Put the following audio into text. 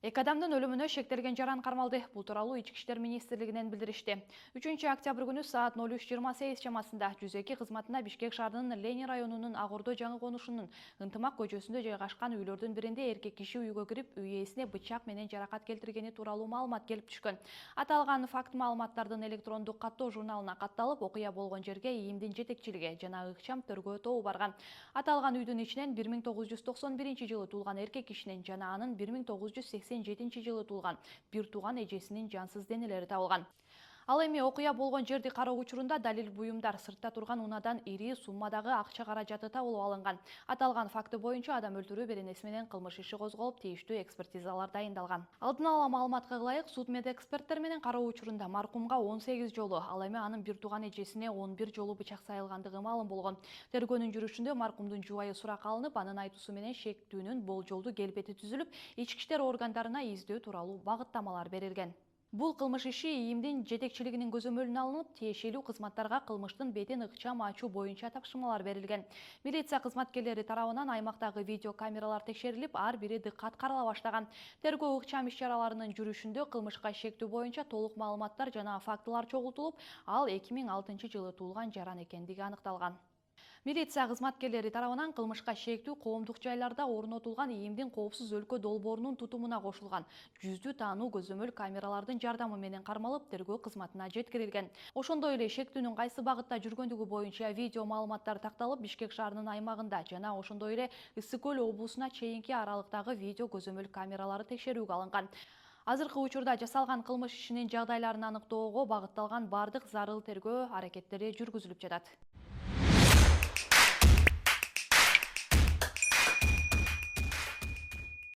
Эки адамдын өлүмүнө шектелген жаран кармалды. Бул тууралуу Ички иштер министрлигинен билдиришти. 3-октябрь күнү саат 03:28 чамасында 102 кызматына Бишкек шаарынын Ленин районунун Агордо жаңы конушунун Ынтымак көчөсүндө жайгашкан үйлөрдүн биринде эркек киши үйгө кирип, үй ээсине бычак менен жаракат келтиргени тууралуу маалымат келип түшкөн. Аталган факт маалыматтардын электрондук каттоо журналына катталып, окуя болгон жерге ИИМдин жетекчилиги жана ыкчам тергөө тобу барган. Аталган үйдүн ичинен 1991 жылы туулган эркек кишинин жана анын 1987 жылы туулган бир тууган эжесинин жансыз денелери табылган. Ал эми окуя болгон жерди кароо учурунда далил буюмдар, сыртта турган унадан ири суммадагы акча каражаты табылып алынган. Аталган факты боюнча адам өлтүрүү беренеси менен кылмыш иши козголуп, тийиштүү экспертизалар дайындалган. Алдын ала маалыматка ылайык, суд медэксперттер менен кароо учурунда маркумга 18 жолу, ал эми анын бир тууган эжесине 11 жолу бычак сайылгандыгы маалым болгон. Тергөөнүн жүрүшүндө маркумдун жубайы суракка алынып, анын айтуусу менен шектүүнүн болжолдуу келбети түзүлүп, ички иштер органдарына издөө тууралуу багыттамалар берилген. Бул кылмыш иши ИИМдин жетекчилигинин көзөмөлүнө алынып, тиешелүү кызматтарга кылмыштын бетин ыкчам ачуу боюнча тапшырмалар берилген. Милиция кызматкерлери тарабынан аймактагы видео камералар текшерилип, ар бири дыккат карала баштаган. Тергөө ыкчам иш-чараларынын жүрүшүндө кылмышка шектүү боюнча толук маалыматтар жана фактылар чогултулуп, ал 2006-жылы туулган жаран экендиги аныкталган. Милиция кызматкерлери тарабынан кылмышка шектүү коомдук жайларда орнотулган ИИМдин коопсуз өлкө долбоорунун тутумуна кошулган жүздү таануу көзөмөл камералардын жардамы менен кармалып, тергөө кызматына жеткирилген. Ошондой эле шектүүнүн кайсы багытта жүргөндүгү боюнча видео маалыматтар такталып, Бишкек шаарынын аймагында жана ошондой эле Ысык көл облусуна чейинки аралыктагы видео көзөмөл камералары текшерүүгө алынган. Азыркы учурда жасалган кылмыш ишинин жагдайларын аныктоого багытталган бардык зарыл тергөө аракеттери жүргүзүлүп жатат.